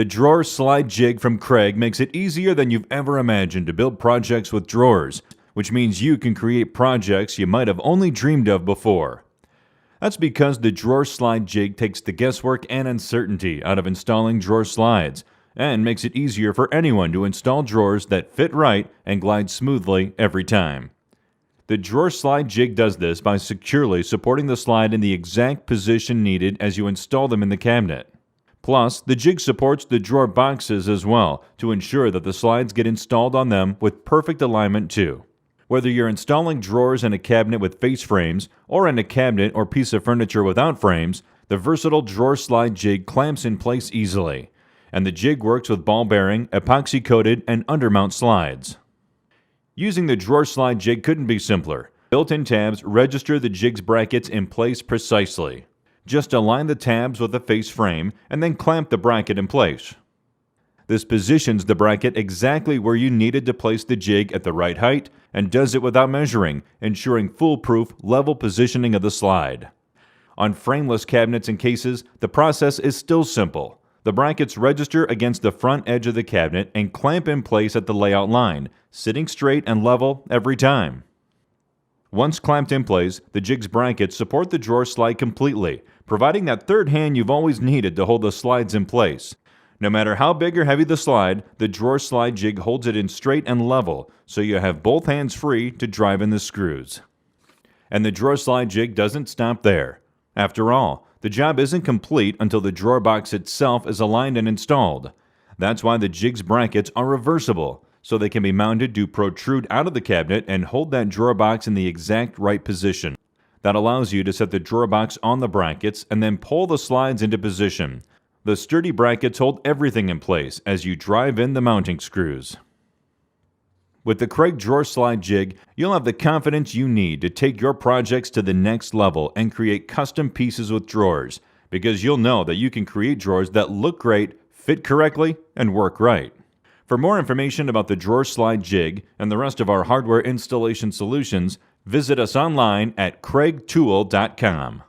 The drawer slide jig from Craig makes it easier than you've ever imagined to build projects with drawers, which means you can create projects you might have only dreamed of before. That's because the drawer slide jig takes the guesswork and uncertainty out of installing drawer slides, and makes it easier for anyone to install drawers that fit right and glide smoothly every time. The drawer slide jig does this by securely supporting the slide in the exact position needed as you install them in the cabinet. Plus, the jig supports the drawer boxes as well to ensure that the slides get installed on them with perfect alignment too. Whether you're installing drawers in a cabinet with face frames or in a cabinet or piece of furniture without frames, the versatile drawer slide jig clamps in place easily, and the jig works with ball bearing, epoxy coated, and undermount slides. Using the drawer slide jig couldn't be simpler. Built-in tabs register the jig's brackets in place precisely. Just align the tabs with the face frame and then clamp the bracket in place. This positions the bracket exactly where you needed to place the jig at the right height and does it without measuring, ensuring foolproof, level positioning of the slide. On frameless cabinets and cases, the process is still simple. The brackets register against the front edge of the cabinet and clamp in place at the layout line, sitting straight and level every time. Once clamped in place, the jig's brackets support the drawer slide completely, providing that third hand you've always needed to hold the slides in place. No matter how big or heavy the slide, the drawer slide jig holds it in straight and level, so you have both hands free to drive in the screws. And the drawer slide jig doesn't stop there. After all, the job isn't complete until the drawer box itself is aligned and installed. That's why the jig's brackets are reversible, so they can be mounted to protrude out of the cabinet and hold that drawer box in the exact right position. That allows you to set the drawer box on the brackets and then pull the slides into position. The sturdy brackets hold everything in place as you drive in the mounting screws. With the Craig drawer slide jig, you'll have the confidence you need to take your projects to the next level and create custom pieces with drawers, because you'll know that you can create drawers that look great, fit correctly, and work right. For more information about the drawer slide jig and the rest of our hardware installation solutions, visit us online at craigtool.com.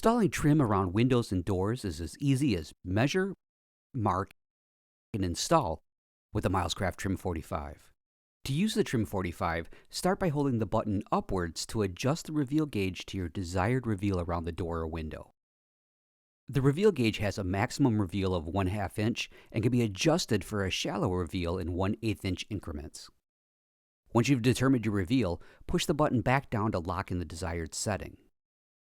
Installing trim around windows and doors is as easy as measure, mark, and install with the Milescraft Trim 45. To use the Trim 45, start by holding the button upwards to adjust the reveal gauge to your desired reveal around the door or window. The reveal gauge has a maximum reveal of 1/2 inch and can be adjusted for a shallow reveal in 1/8 inch increments. Once you've determined your reveal, push the button back down to lock in the desired setting.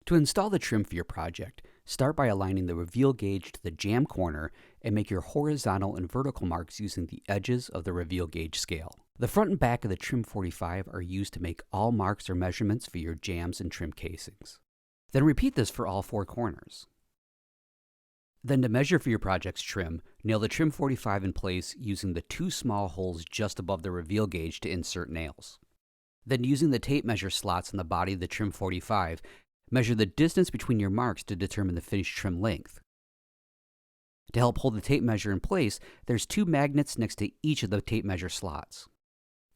To install the trim for your project, start by aligning the reveal gauge to the jamb corner and make your horizontal and vertical marks using the edges of the reveal gauge scale. The front and back of the Trim 45 are used to make all marks or measurements for your jambs and trim casings. Then repeat this for all 4 corners. Then to measure for your project's trim, nail the Trim 45 in place using the 2 small holes just above the reveal gauge to insert nails. Then using the tape measure slots on the body of the Trim 45, measure the distance between your marks to determine the finished trim length. To help hold the tape measure in place, there's 2 magnets next to each of the tape measure slots.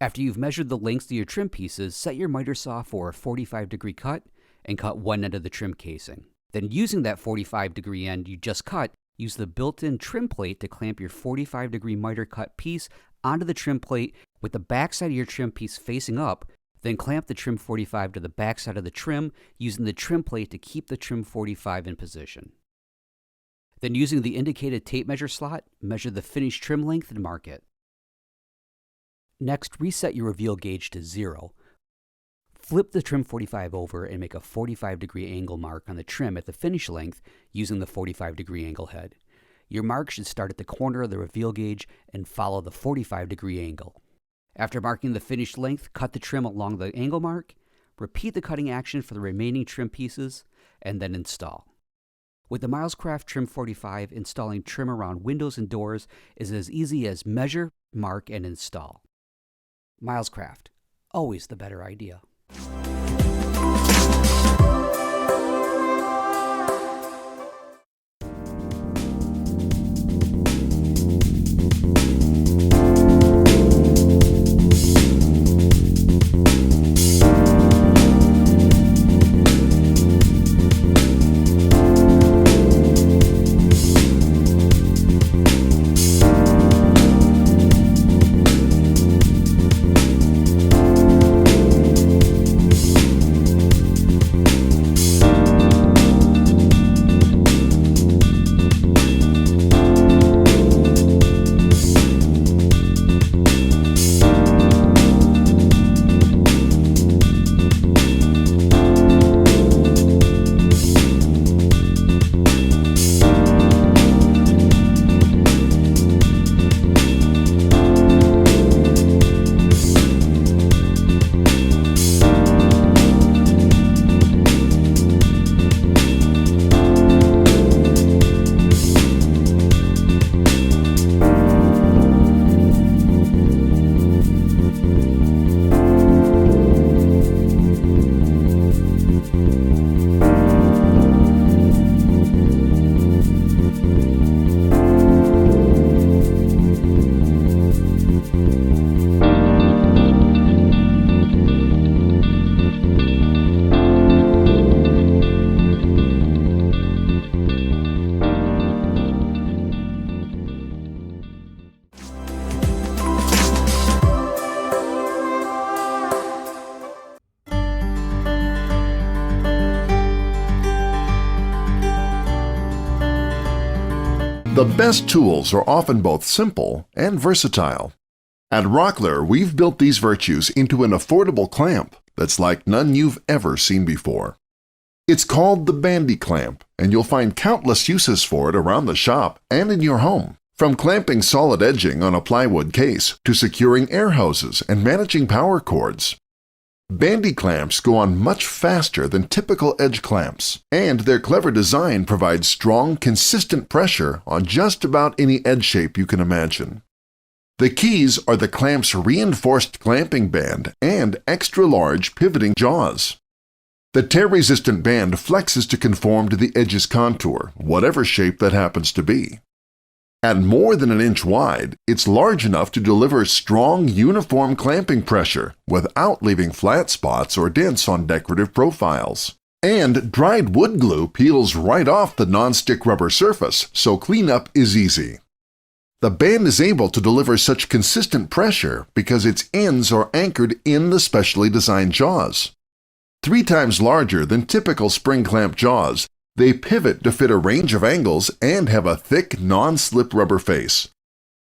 After you've measured the lengths of your trim pieces, set your miter saw for a 45-degree cut and cut one end of the trim casing. Then using that 45-degree end you just cut, use the built-in trim plate to clamp your 45-degree miter cut piece onto the trim plate with the backside of your trim piece facing up. Then clamp the Trim 45 to the backside of the trim using the trim plate to keep the Trim 45 in position. Then using the indicated tape measure slot, measure the finished trim length and mark it. Next, reset your reveal gauge to 0. Flip the Trim 45 over and make a 45-degree angle mark on the trim at the finish length using the 45-degree angle head. Your mark should start at the corner of the reveal gauge and follow the 45-degree angle. After marking the finished length, cut the trim along the angle mark, repeat the cutting action for the remaining trim pieces, and then install. With the Milescraft Trim 45, installing trim around windows and doors is as easy as measure, mark, and install. Milescraft, always the better idea. The best tools are often both simple and versatile. At ROCKLER, we've built these virtues into an affordable clamp that's like none you've ever seen before. It's called the BANDY clamp, and you'll find countless uses for it around the shop and in your home. From clamping solid edging on a plywood case to securing air hoses and managing power cords. BANDY clamps go on much faster than typical edge clamps, and their clever design provides strong, consistent pressure on just about any edge shape you can imagine. The keys are the clamp's reinforced clamping band and extra-large pivoting jaws. The tear-resistant band flexes to conform to the edge's contour, whatever shape that happens to be. At more than an inch wide, it's large enough to deliver strong, uniform clamping pressure without leaving flat spots or dents on decorative profiles. And dried wood glue peels right off the non-stick rubber surface, so cleanup is easy. The band is able to deliver such consistent pressure because its ends are anchored in the specially designed jaws. 3 times larger than typical spring clamp jaws, they pivot to fit a range of angles and have a thick, non-slip rubber face.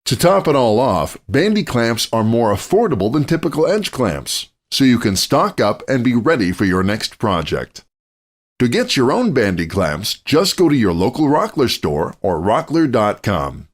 To top it all off, Bandy clamps are more affordable than typical edge clamps, so you can stock up and be ready for your next project. To get your own Bandy clamps, just go to your local ROCKLER store or rockler.com.